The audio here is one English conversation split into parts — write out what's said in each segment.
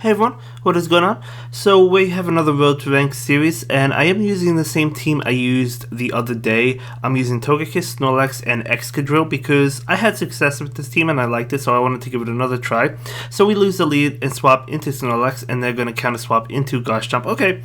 Hey everyone, what is going on? So we have another Road to Rank series, and I am using the same team I used the other day. I'm using Togekiss, Snorlax, and Excadrill because I had success with this team and I liked it, so I wanted to give it another try. So we lose the lead and swap into Snorlax, and they're going to counter swap into Garchomp. Okay,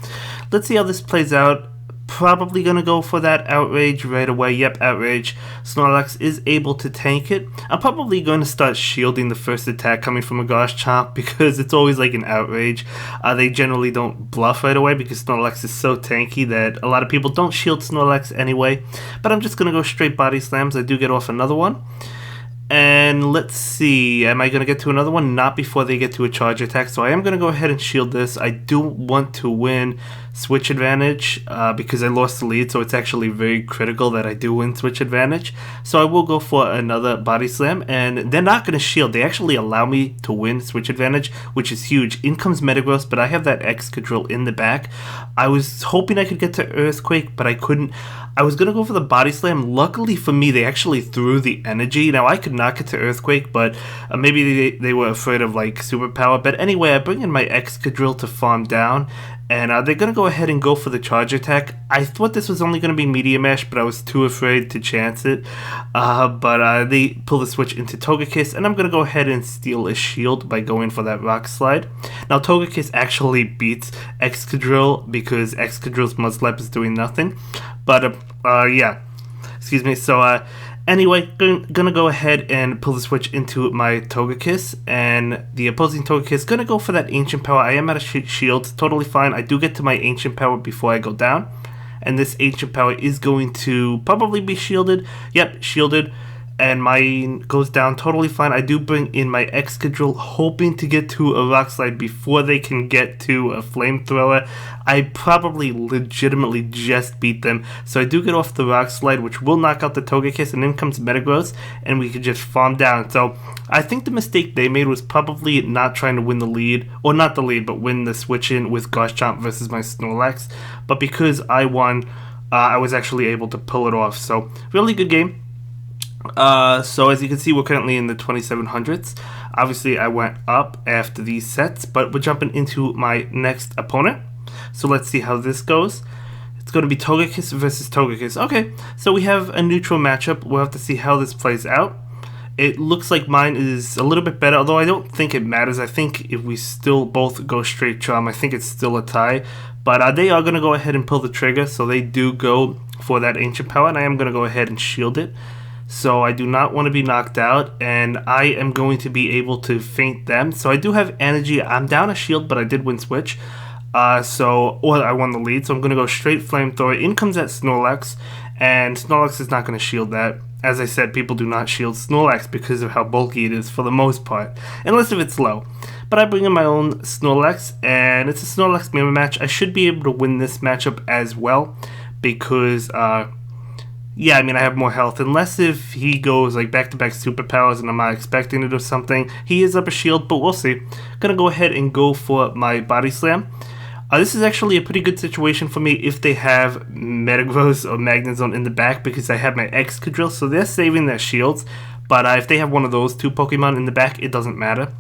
let's see how this plays out. Probably gonna go for that Outrage right away. Yep, Outrage. Snorlax is able to tank it. I'm probably going to start shielding the first attack coming from a Garchomp because it's always like an Outrage. They generally don't bluff right away because Snorlax is so tanky that a lot of people don't shield Snorlax anyway. But I'm just gonna go straight body slams. I do get off another one. And let's see, am I going to get to another one? Not before they get to a charge attack, so I am going to go ahead and shield this. I do want to win switch advantage because I lost the lead, so it's actually very critical that I do win switch advantage. So I will go for another body slam, and they're not going to shield. They actually allow me to win switch advantage, which is huge. In comes Metagross, but I have that Excadrill in the back. I was hoping I could get to Earthquake, but I couldn't. I was going to go for the body slam. Luckily for me, they actually threw the energy. Now, I could not get to Earthquake, but maybe they were afraid of, like, Superpower. But anyway, I bring in my Excadrill to farm down, and they're going to go ahead and go for the charge attack. I thought this was only going to be Meteor Mash, but I was too afraid to chance it. But they pull the switch into Togekiss, and I'm going to go ahead and steal a shield by going for that Rock Slide. Now, Togekiss actually beats Excadrill because Excadrill's Mudslap is doing nothing. But, yeah, excuse me, so, anyway, gonna go ahead and pull the switch into my Togekiss, and the opposing Togekiss gonna go for that Ancient Power. I am out of shields, totally fine. I do get to my Ancient Power before I go down, and this Ancient Power is going to probably be shielded. Yep, shielded. And mine goes down totally fine. I do bring in my Excadrill, hoping to get to a Rock Slide before they can get to a Flamethrower. I probably legitimately just beat them. So I do get off the Rock Slide, which will knock out the Togekiss, and then comes Metagross, and we can just farm down. So I think the mistake they made was probably not trying to win the lead, or not the lead, but win the switch in with Garchomp versus my Snorlax. But because I won, I was actually able to pull it off. So really good game. So as you can see, we're currently in the 2700s. Obviously, I went up after these sets, but we're jumping into my next opponent. So let's see how this goes. It's going to be Togekiss versus Togekiss. Okay, so we have a neutral matchup. We'll have to see how this plays out. It looks like mine is a little bit better, although I don't think it matters. I think if we still both go straight charm, I think it's still a tie. But they are going to go ahead and pull the trigger, so they do go for that Ancient Power, and I am going to go ahead and shield it. So I do not want to be knocked out, and I am going to be able to feint them. So I do have energy. I'm down a shield, but I did win switch. Or I won the lead, so I'm going to go straight Flamethrower. In comes that Snorlax, and Snorlax is not going to shield that. As I said, people do not shield Snorlax because of how bulky it is for the most part, unless if it's low. But I bring in my own Snorlax, and it's a Snorlax mirror match. I should be able to win this matchup as well because... yeah, I mean, I have more health. Unless if he goes, like, back-to-back superpowers and I'm not expecting it or something. He is up a shield, but we'll see. Gonna go ahead and go for my Body Slam. This is actually a pretty good situation for me if they have Metagross or Magnezone in the back because I have my Excadrill, so they're saving their shields. But if they have one of those two Pokemon in the back, it doesn't matter.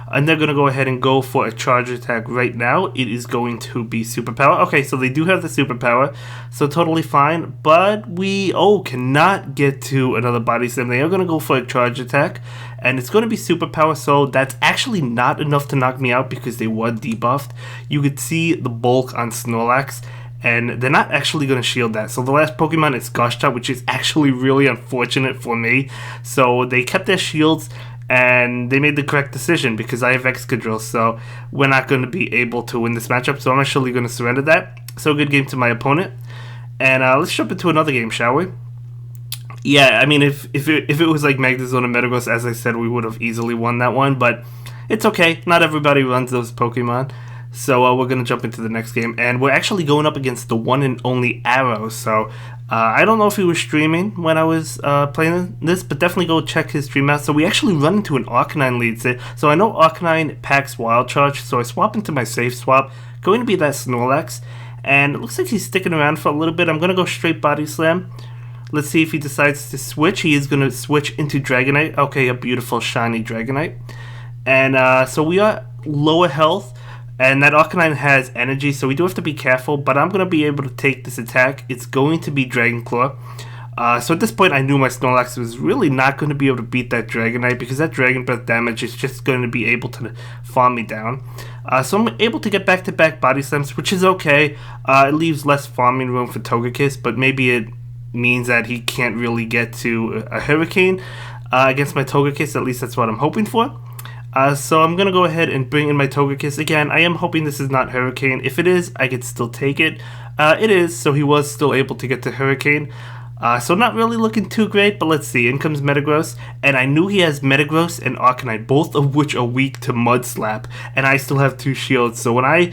And they're going to go ahead and go for a charge attack right now. It is going to be Superpower. Okay, so they do have the Superpower, so totally fine. But we, cannot get to another Body Slam. They are going to go for a charge attack, and it's going to be Superpower, so that's actually not enough to knock me out because they were debuffed. You could see the bulk on Snorlax, and they're not actually going to shield that. So the last Pokemon is Garchomp, which is actually really unfortunate for me. So they kept their shields, and they made the correct decision because I have Excadrill, so we're not going to be able to win this matchup, so I'm actually going to surrender that. So good game to my opponent. And let's jump into another game, shall we? Yeah, I mean, if it was like Magnezone and Metagross, as I said, we would have easily won that one, but it's okay. Not everybody runs those Pokemon. So we're going to jump into the next game, and we're actually going up against the one and only Arrow. So I don't know if he was streaming when I was playing this, but definitely go check his stream out. So we actually run into an Arcanine lead. So I know Arcanine packs Wild Charge, so I swap into my safe swap. Going to be that Snorlax, and it looks like he's sticking around for a little bit. I'm going to go straight Body Slam. Let's see if he decides to switch. He is going to switch into Dragonite. Okay, a beautiful shiny Dragonite. And so we are lower health, and that Arcanine has energy, so we do have to be careful, but I'm going to be able to take this attack. It's going to be Dragon Claw. So at this point, I knew my Snorlax was really not going to be able to beat that Dragonite, because that Dragon Breath damage is just going to be able to farm me down. So I'm able to get back-to-back Body Slams, which is okay. It leaves less farming room for Togekiss, but maybe it means that he can't really get to a Hurricane against my Togekiss. At least that's what I'm hoping for. So I'm going to go ahead and bring in my Togekiss. Again, I am hoping this is not Hurricane. If it is, I could still take it. It is, so he was still able to get to Hurricane. So not really looking too great, but let's see. In comes Metagross, and I knew he has Metagross and Arcanine, both of which are weak to Mud Slap, and I still have 2 shields. So when I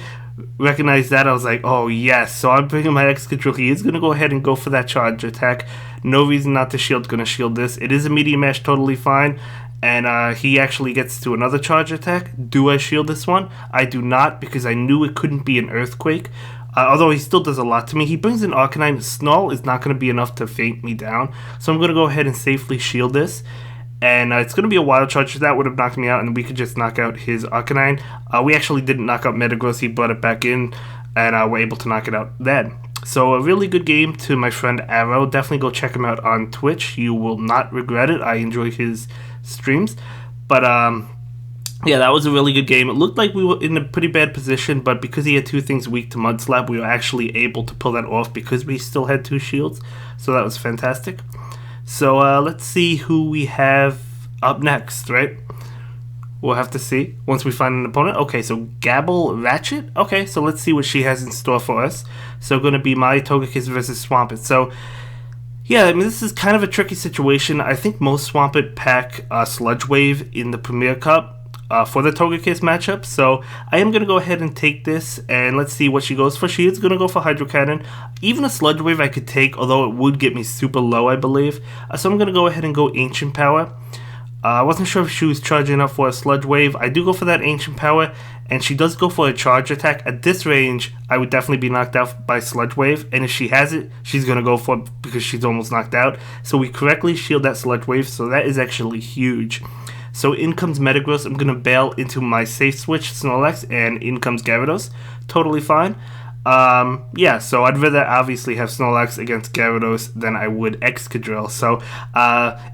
recognized that, I was like, oh yes. So I'm bringing my Excadrill. He is going to go ahead and go for that charge attack. No reason not to shield. Going to shield this. It is a Meteor Mash, totally fine. And he actually gets to another charge attack. Do I shield this one? I do not, because I knew it couldn't be an Earthquake. Although he still does a lot to me. He brings in Arcanine. Snarl is not going to be enough to faint me down. So I'm going to go ahead and safely shield this. And it's going to be a Wild Charge. That would have knocked me out, and we could just knock out his Arcanine. We actually didn't knock out Metagross. He brought it back in, and we're able to knock it out then. So a really good game to my friend Arrow. Definitely go check him out on Twitch. You will not regret it. I enjoy his streams. But yeah, that was a really good game. It looked like we were in a pretty bad position, but because he had 2 things weak to Mud Slap, we were actually able to pull that off because we still had 2 shields. So that was fantastic. So let's see who we have up next, right? We'll have to see once we find an opponent. Okay, so Gabble Ratchet. Okay, so let's see what she has in store for us. So going to be my Togekiss versus Swampert. So yeah, I mean, this is kind of a tricky situation. I think most Swampert pack Sludge Wave in the Premier Cup for the Togekiss matchup. So I am going to go ahead and take this, and let's see what she goes for. She is going to go for Hydro Cannon. Even a Sludge Wave I could take, although it would get me super low, I believe. So I'm going to go ahead and go Ancient Power. I wasn't sure if she was charging up for a Sludge Wave. I do go for that Ancient Power, and she does go for a Charge Attack. At this range, I would definitely be knocked out by Sludge Wave, and if she has it, she's going to go for it because she's almost knocked out. So we correctly shield that Sludge Wave, so that is actually huge. So in comes Metagross. I'm going to bail into my safe switch Snorlax, and in comes Gyarados. Totally fine. Yeah, so I'd rather obviously have Snorlax against Gyarados than I would Excadrill. So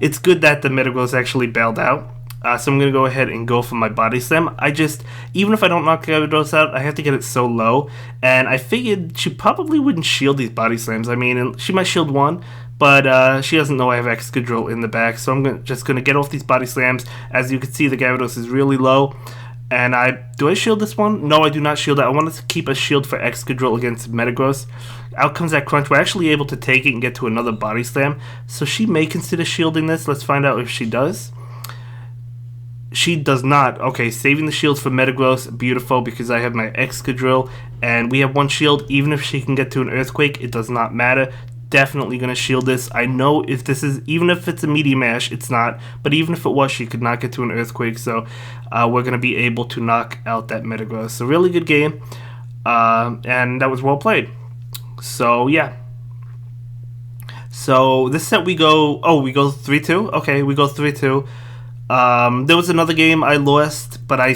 it's good that the Metagross actually bailed out. So I'm going to go ahead and go for my Body Slam. Even if I don't knock Gyarados out, I have to get it so low. And I figured she probably wouldn't shield these Body Slams. I mean, she might shield one, but she doesn't know I have Excadrill in the back. So I'm just going to get off these Body Slams. As you can see, the Gyarados is really low. And do I shield this one? No, I do not shield it. I wanted to keep a shield for Excadrill against Metagross. Out comes that Crunch. We're actually able to take it and get to another Body Slam. So she may consider shielding this. Let's find out if she does. She does not. Okay, saving the shields for Metagross. Beautiful, because I have my Excadrill. And we have 1 shield. Even if she can get to an Earthquake, it does not matter. Definitely going to shield this. I know if this is, even if it's a Meteor Mash, it's not, but even if it was, she could not get to an Earthquake, so we're going to be able to knock out that Metagross. So really good game, and that was well played. So yeah. So this set we go 3-2. Okay, we go 3-2. There was another game I lost, but I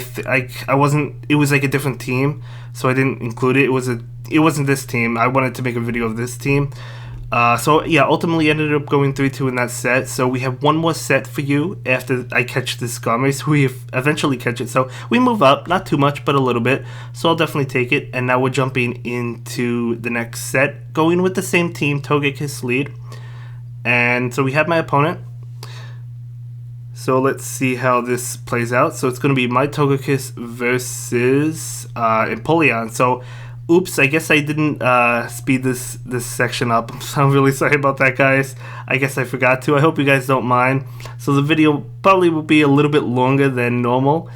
wasn't. It was like a different team, so I didn't include it. It wasn't this team. I wanted to make a video of this team. So yeah, ultimately ended up going 3-2 in that set. So we have 1 more set for you after I catch this Skarmory. So we eventually catch it. So we move up, not too much, but a little bit. So I'll definitely take it. And now we're jumping into the next set, going with the same team, Togekiss lead. And so we have my opponent. So let's see how this plays out. So it's going to be my Togekiss versus Empoleon. So oops, I guess I didn't speed this section up. I'm really sorry about that, guys. I guess I forgot to. I hope you guys don't mind. So the video probably will be a little bit longer than normal.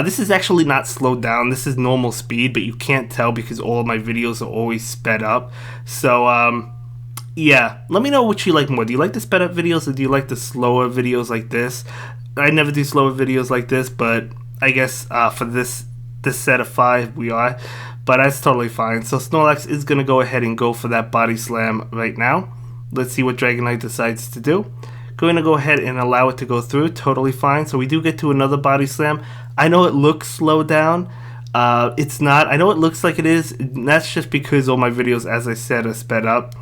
This is actually not slowed down. This is normal speed, but you can't tell because all of my videos are always sped up. So yeah, let me know what you like more. Do you like the sped up videos or do you like the slower videos like this? I never do slower videos like this, but I guess for this set of 5 we are. But that's totally fine. So Snorlax is going to go ahead and go for that Body Slam right now. Let's see what Dragonite decides to do. Going to go ahead and allow it to go through. Totally fine. So we do get to another body slam. I know it looks slowed down. It's not. I know it looks like it is. That's just because all my videos, as I said, are sped up.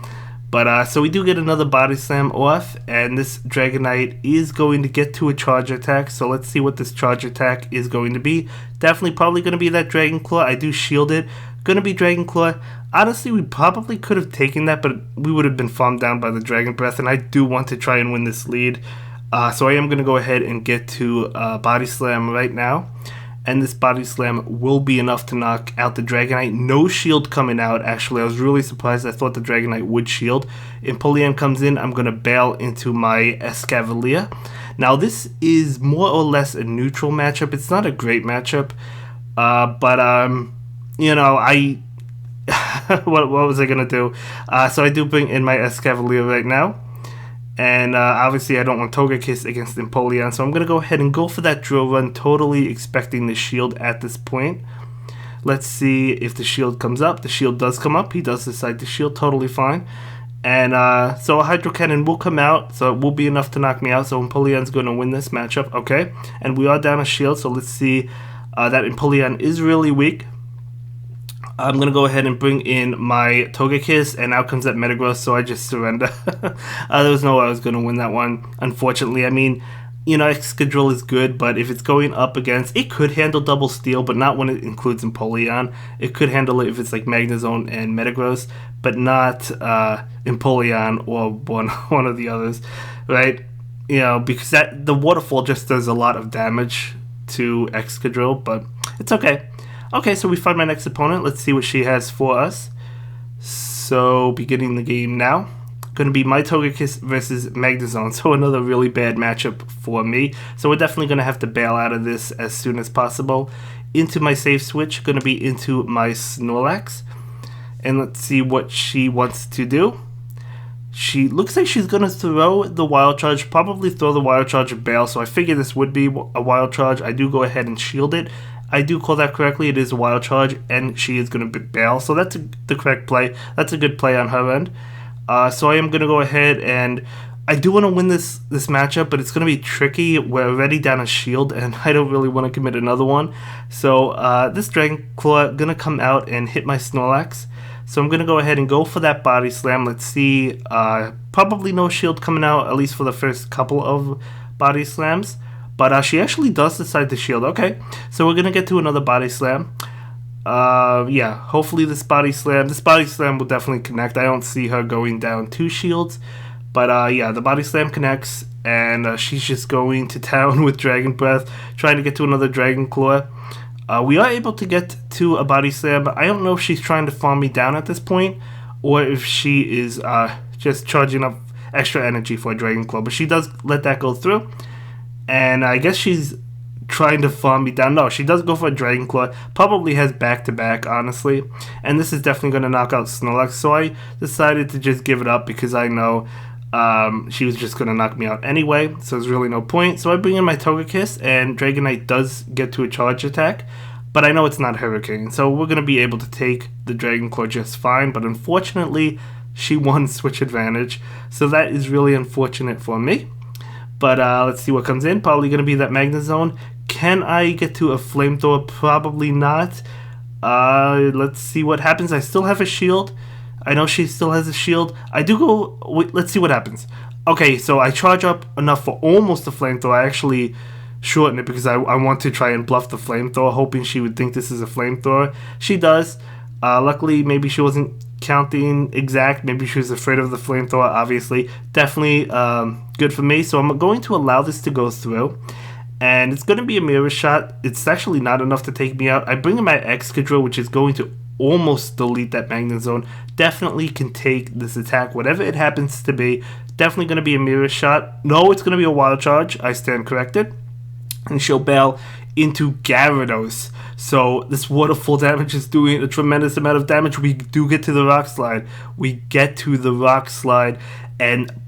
But so we do get another body slam off, and this Dragonite is going to get to a charge attack. So let's see what this charge attack is going to be. Definitely probably going to be that Dragon Claw. I do shield it. Going to be Dragon Claw. Honestly, we probably could have taken that, but we would have been farmed down by the Dragon Breath, and I do want to try and win this lead. So I am going to go ahead and get to body slam right now. And this body slam will be enough to knock out the Dragonite. No shield coming out, actually. I was really surprised. I thought the Dragonite would shield. Empoleon comes in. I'm going to bail into my Escavalier. Now, this is more or less a neutral matchup. It's not a great matchup. You know, what was I going to do? So I do bring in my Escavalier right now. And obviously I don't want Togekiss against Empoleon, so I'm going to go ahead and go for that drill run, totally expecting the shield at this point. Let's see if the shield comes up. The shield does come up. He does decide to shield, totally fine. And so a Hydro Cannon will come out, so it will be enough to knock me out. So Empoleon's going to win this matchup, okay? And we are down a shield, so let's see. That Empoleon is really weak. I'm going to go ahead and bring in my Togekiss, and out comes that Metagross, so I just surrender. There was no way I was going to win that one, unfortunately. I mean, you know, Excadrill is good, but if it's going up against... It could handle Double Steel, but not when it includes Empoleon. It could handle it if it's like Magnezone and Metagross, but not Empoleon or one of the others, right? You know, because the Waterfall just does a lot of damage to Excadrill, but it's okay. Okay, so we find my next opponent. Let's see what she has for us. So, beginning the game now. Going to be my Togekiss versus Magnezone. So, another really bad matchup for me. So, we're definitely going to have to bail out of this as soon as possible. Into my save switch. Going to be into my Snorlax. And let's see what she wants to do. She looks like she's going to throw the Wild Charge. Probably throw the Wild Charge or bail. So, I figure this would be a Wild Charge. I do go ahead and shield it. I do call that correctly. It is a Wild Charge, and she is going to bail. So that's the correct play. That's a good play on her end. So I am going to go ahead, and I do want to win this matchup, but it's going to be tricky. We're already down a shield, and I don't really want to commit another one. So this Dragon Claw going to come out and hit my Snorlax. So I'm going to go ahead and go for that body slam. Let's see. Probably no shield coming out, at least for the first couple of body slams. But she actually does decide to shield. Okay, so we're going to get to another body slam. Yeah, hopefully this body slam will definitely connect. I don't see her going down 2 shields. But yeah, the body slam connects, and she's just going to town with Dragon Breath, trying to get to another Dragon Claw. We are able to get to a body slam, but I don't know if she's trying to farm me down at this point, or if she is just charging up extra energy for a Dragon Claw. But she does let that go through. And I guess she's trying to farm me down. No, she does go for a Dragon Claw. Probably has back-to-back, honestly. And this is definitely going to knock out Snorlax. So I decided to just give it up because I know she was just going to knock me out anyway. So there's really no point. So I bring in my Togekiss, and Dragonite does get to a charge attack. But I know it's not Hurricane. So we're going to be able to take the Dragon Claw just fine. But unfortunately, she won Switch Advantage. So that is really unfortunate for me. But let's see what comes in. Probably going to be that Magnezone. Can I get to a Flamethrower? Probably not. Let's see what happens. I still have a shield. I know she still has a shield. I do go... Wait, let's see what happens. Okay, so I charge up enough for almost a Flamethrower. I actually shorten it because I want to try and bluff the Flamethrower, hoping she would think this is a Flamethrower. She does. Luckily, maybe she wasn't counting exact. Maybe she was afraid of the Flamethrower, obviously. Definitely good for me. So I'm going to allow this to go through. And it's going to be a mirror shot. It's actually not enough to take me out. I bring in my Excadrill, which is going to almost delete that Magnezone. Definitely can take this attack, whatever it happens to be. Definitely going to be a mirror shot. No, it's going to be a Wild Charge. I stand corrected. And she'll bail into Gyarados. So this waterfall damage is doing a tremendous amount of damage. We do get to the Rock Slide.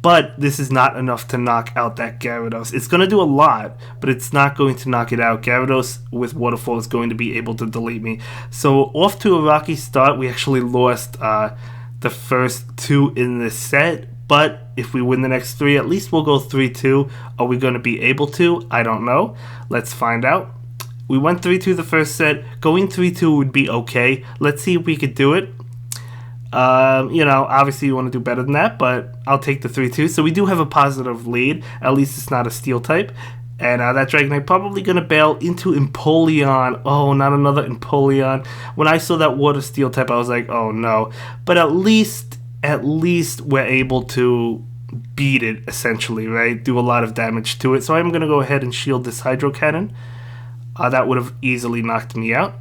But this is not enough to knock out that Gyarados. It's going to do a lot, but it's not going to knock it out. Gyarados with Waterfall is going to be able to delete me. So off to a rocky start. We actually lost the first 2 in this set, But if we win the next 3, at least we'll go 3-2. Are we going to be able to? I don't know. Let's find out. We went 3-2 the first set. Going 3-2 would be okay. Let's see if we could do it. Obviously you want to do better than that, but I'll take the 3-2. So we do have a positive lead. At least it's not a steel type. And that Dragonite probably going to bail into Empoleon. Oh, not another Empoleon. When I saw that water steel type, I was like, oh no. But at least we're able to beat it, essentially, right? Do a lot of damage to it. So I'm going to go ahead and shield this Hydro Cannon. That would have easily knocked me out.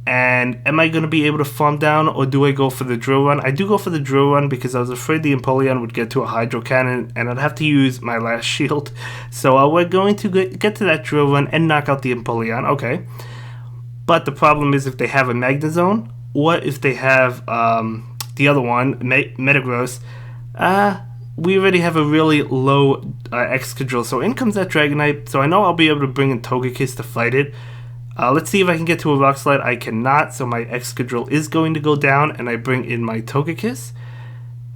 And am I going to be able to farm down, or do I go for the Drill Run? I do go for the Drill Run because I was afraid the Empoleon would get to a Hydro Cannon and I'd have to use my last shield. So we're going to get to that Drill Run and knock out the Empoleon. Okay. But the problem is if they have a Magnezone, or if they have the other one, Metagross, we already have a really low Excadrill. So in comes that Dragonite. So I know I'll be able to bring in Togekiss to fight it. Let's see if I can get to a Rock Slide. I cannot, so my Excadrill is going to go down, and I bring in my Togekiss.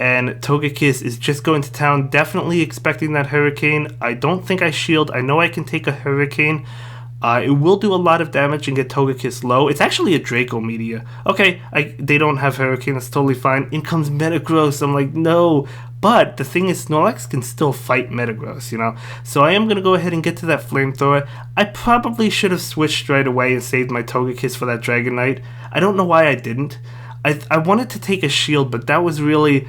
And Togekiss is just going to town, definitely expecting that Hurricane. I don't think I shield. I know I can take a Hurricane. It will do a lot of damage and get Togekiss low. It's actually a Draco Meteor. Okay, they don't have Hurricane. That's totally fine. In comes Metagross. I'm like, no. But the thing is, Snorlax can still fight Metagross, So I am going to go ahead and get to that Flamethrower. I probably should have switched right away and saved my Togekiss for that Dragonite. I don't know why I didn't. I wanted to take a shield, but that was really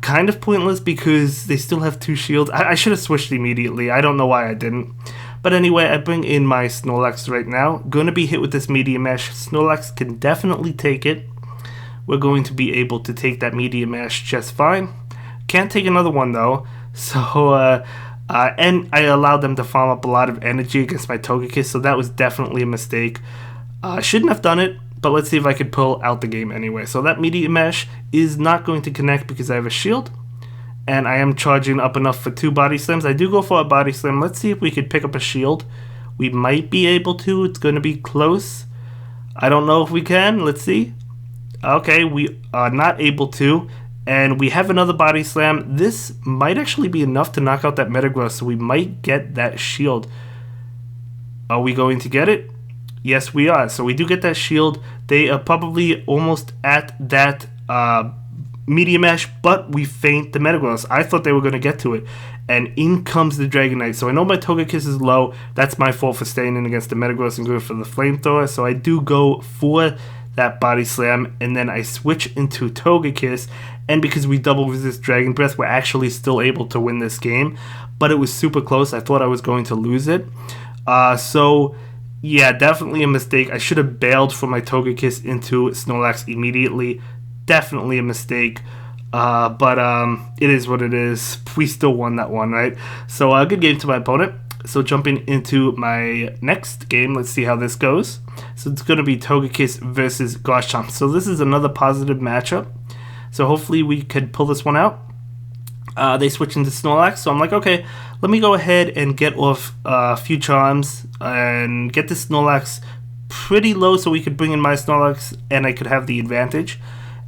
kind of pointless because they still have 2 shields. I should have switched immediately. I don't know why I didn't. But anyway, I bring in my Snorlax right now. Going to be hit with this Meteor Mash. Snorlax can definitely take it. We're going to be able to take that Meteor Mash just fine. Can't take another one though. So, and I allowed them to farm up a lot of energy against my Togekiss, so that was definitely a mistake. I shouldn't have done it, but let's see if I could pull out the game anyway. So that Meteor Mash is not going to connect because I have a shield. And I am charging up enough for 2 Body Slams. I do go for a Body Slam. Let's see if we could pick up a shield. We might be able to. It's going to be close. I don't know if we can. Let's see. Okay, we are not able to. And we have another Body Slam. This might actually be enough to knock out that Metagross, so we might get that shield. Are we going to get it? Yes, we are. So we do get that shield. They are probably almost at that Meteor Mash, but we feint the Metagross. I thought they were going to get to it. And in comes the Dragonite. So I know my Togekiss is low. That's my fault for staying in against the Metagross and going for the Flamethrower. So I do go for that Body Slam, and then I switch into Togekiss, and because we double resist Dragon Breath, we're actually still able to win this game, but it was super close. I thought I was going to lose it. So yeah, definitely a mistake. I should have bailed for my Togekiss into Snorlax immediately. Definitely a mistake. But it is what it is. We still won that one, right? So good game to my opponent. So jumping into my next game, let's see how this goes. So it's going to be Togekiss versus Garchomp. So this is another positive matchup. So hopefully we could pull this one out. They switch into Snorlax, so I'm like, okay, let me go ahead and get off a few charms and get this Snorlax pretty low so we could bring in my Snorlax and I could have the advantage.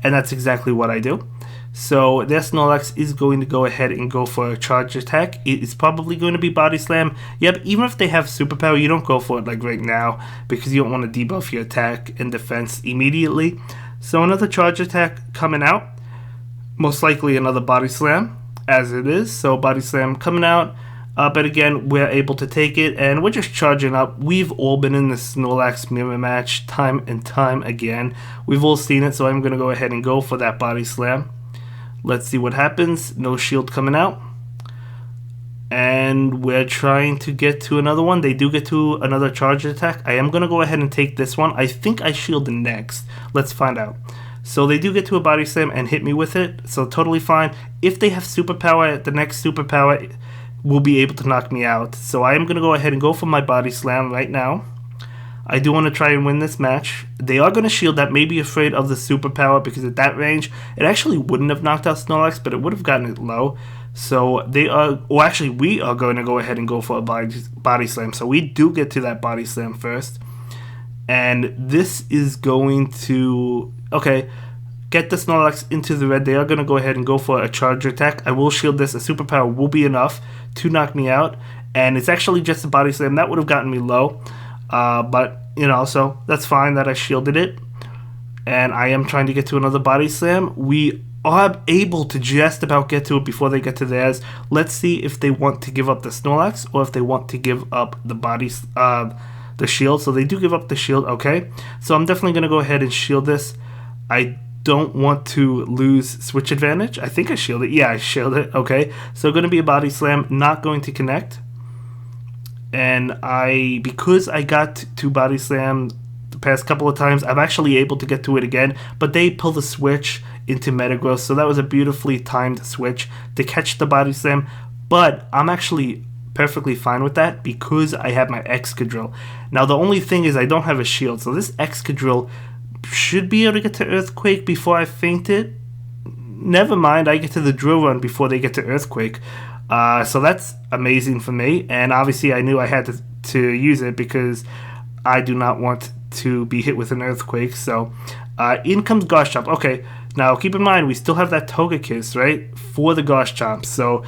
And that's exactly what I do. So their Snorlax is going to go ahead and go for a charge attack. It is probably going to be Body Slam. Yep, even if they have Superpower, you don't go for it like right now because you don't want to debuff your attack and defense immediately. So another charge attack coming out. Most likely another Body Slam, as it is. So Body Slam coming out. But again, we're able to take it, and we're just charging up. We've all been in the Snorlax mirror match time and time again. We've all seen it, so I'm going to go ahead and go for that Body Slam. Let's see what happens. No shield coming out. And we're trying to get to another one. They do get to another charge attack. I am going to go ahead and take this one. I think I shield next. Let's find out. So they do get to a Body Slam and hit me with it. So totally fine. If they have Superpower, the next Superpower will be able to knock me out. So I am going to go ahead and go for my Body Slam right now. I do want to try and win this match. They are going to shield that, may be afraid of the Superpower because at that range, it actually wouldn't have knocked out Snorlax, but it would have gotten it low. So they are, well actually we are going to go ahead and go for a Body Slam. So we do get to that Body Slam first. And this is going to, okay, get the Snorlax into the red, they are going to go ahead and go for a charge attack. I will shield this. A superpower will be enough to knock me out. And it's actually just a body slam. That would have gotten me low. But, you know, so that's fine that I shielded it. And I am trying to get to another body slam. We are able to just about get to it before they get to theirs. Let's see if they want to give up the Snorlax or if they want to give up the shield. So they do give up the shield, okay. So I'm definitely going to go ahead and shield this. I don't want to lose switch advantage. I think I shielded it. Yeah, I shielded it, okay. So going to be a body slam, not going to connect. And because I got to body slam the past couple of times, I'm actually able to get to it again, but they pull the switch into Metagross, so that was a beautifully timed switch to catch the body slam. But I'm actually perfectly fine with that because I have my Excadrill. Now the only thing is I don't have a shield, so this Excadrill should be able to get to Earthquake before I faint it. Never mind, I get to the Drill Run before they get to Earthquake. So that's amazing for me, and obviously I knew I had to use it because I do not want to be hit with an Earthquake. So in comes Garchomp. Okay, now keep in mind we still have that Togekiss, right, for the Garchomp. So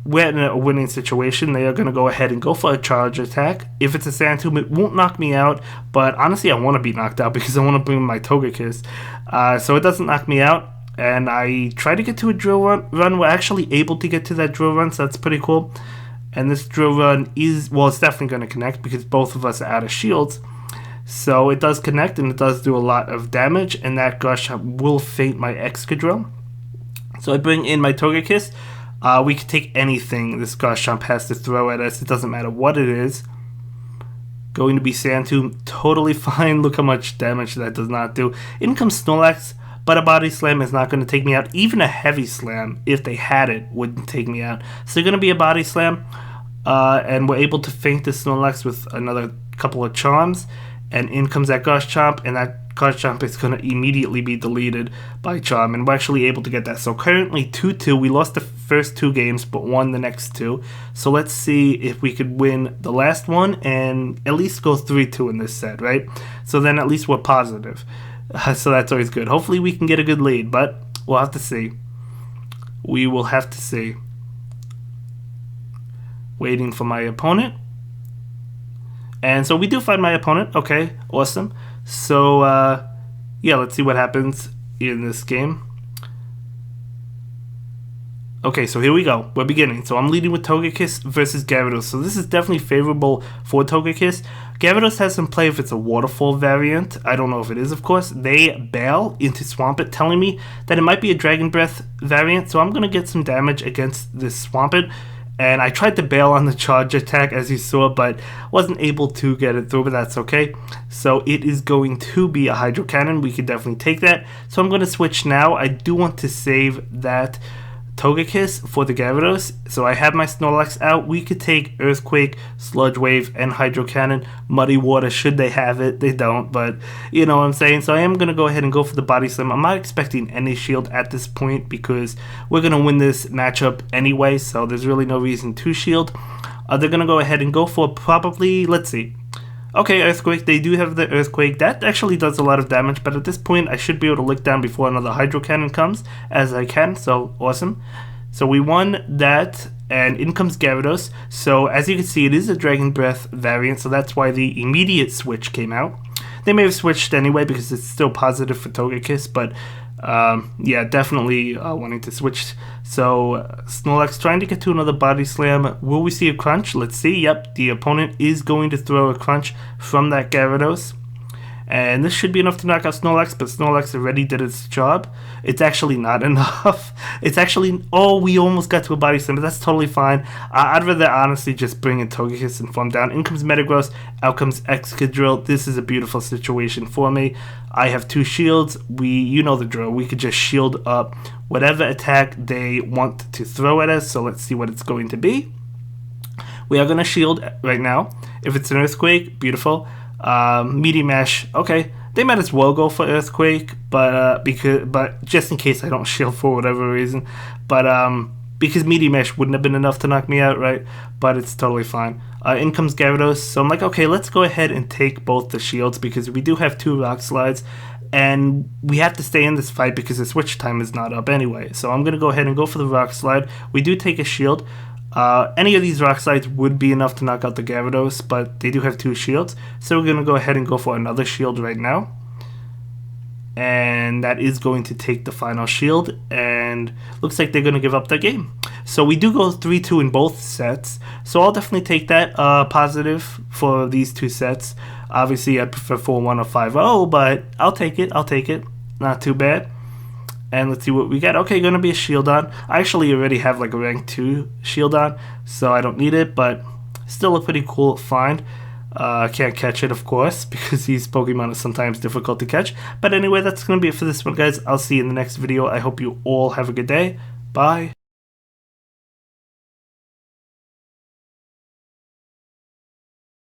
we're in a winning situation. They are going to go ahead and go for a charge attack. If it's a Sand Tomb, it won't knock me out, but honestly I want to be knocked out because I want to bring my Togekiss. So it doesn't knock me out. And I try to get to a drill run. We're actually able to get to that drill run, so that's pretty cool. And this drill run is, well, it's definitely going to connect because both of us are out of shields. So it does connect, and it does do a lot of damage, and that Garchomp will faint my Excadrill. So I bring in my Togekiss. We can take anything this Garchomp has to throw at us. It doesn't matter what it is. Going to be Sand Tomb, totally fine. Look how much damage that does not do. In comes Snorlax. But a body slam is not going to take me out. Even a heavy slam, if they had it, wouldn't take me out. So they're going to be a body slam. And we're able to feint the Snorlax with another couple of charms. And in comes that Garchomp. And that Garchomp is going to immediately be deleted by charm. And we're actually able to get that. So currently 2-2. We lost the first 2 games, but won the next 2. So let's see if we could win the last one and at least go 3-2 in this set, right? So then at least we're positive. So that's always good. Hopefully we can get a good lead, but we'll have to see. We will have to see. Waiting for my opponent. And so we do find my opponent. Okay, awesome. So, yeah, let's see what happens in this game. Okay, so here we go. We're beginning. So I'm leading with Togekiss versus Gyarados. So this is definitely favorable for Togekiss. Gyarados has some play if it's a Waterfall variant. I don't know if it is, of course. They bail into Swampert, telling me that it might be a Dragon Breath variant. So I'm going to get some damage against this Swampert. And I tried to bail on the charge attack, as you saw, but wasn't able to get it through, but that's okay. So it is going to be a Hydro Cannon. We could definitely take that. So I'm going to switch now. I do want to save that Togekiss for the Gyarados. So I have my Snorlax out. We could take Earthquake, Sludge Wave, and Hydro Cannon. Muddy Water, should they have it. They don't, but you know what I'm saying. So I am going to go ahead and go for the Body Slam. I'm not expecting any shield at this point because we're going to win this matchup anyway, so there's really no reason to shield. They're going to go ahead and go for probably, let's see. Okay, Earthquake, they do have the Earthquake. That actually does a lot of damage, but at this point, I should be able to lick down before another Hydro Cannon comes, as I can, so awesome. So we won that, and in comes Gyarados. So as you can see, it is a Dragon Breath variant, so that's why the immediate switch came out. They may have switched anyway, because it's still positive for Togekiss, but yeah, definitely wanting to switch. So Snorlax trying to get to another Body Slam. Will we see a Crunch? Let's see. Yep, the opponent is going to throw a Crunch from that Gyarados. And this should be enough to knock out Snorlax, but Snorlax already did its job. It's actually not enough. It's actually, oh, we almost got to a Body Slam, but that's totally fine. I'd rather honestly just bring in Togekiss and farm down. In comes Metagross, out comes Excadrill. This is a beautiful situation for me. I have 2 shields. You know the drill. We could just shield up whatever attack they want to throw at us. So let's see what it's going to be. We are going to shield right now. If it's an Earthquake, beautiful. Meaty Mash, okay, they might as well go for Earthquake, but just in case I don't shield for whatever reason, but because Meaty Mash wouldn't have been enough to knock me out, right? But it's totally fine. In comes Gyarados, so I'm like, okay, let's go ahead and take both the shields because we do have 2 Rock Slides. and we have to stay in this fight because the switch time is not up anyway. So I'm going to go ahead and go for the rock slide. We do take a shield. Any of these rock slides would be enough to knock out the Gyarados, but they do have 2 shields. So we're going to go ahead and go for another shield right now. And that is going to take the final shield, and looks like they're going to give up their game. So we do go 3-2 in both sets, so I'll definitely take that positive for these 2 sets. Obviously I prefer 4-1 or 5-0, but I'll take it, not too bad. And let's see what we get. Okay, gonna be a shield on. I actually already have like a rank 2 shield on, so I don't need it, but still a pretty cool find. Can't catch it, of course, because these Pokemon are sometimes difficult to catch. But anyway, that's going to be it for this one, guys. I'll see you in the next video. I hope you all have a good day. Bye.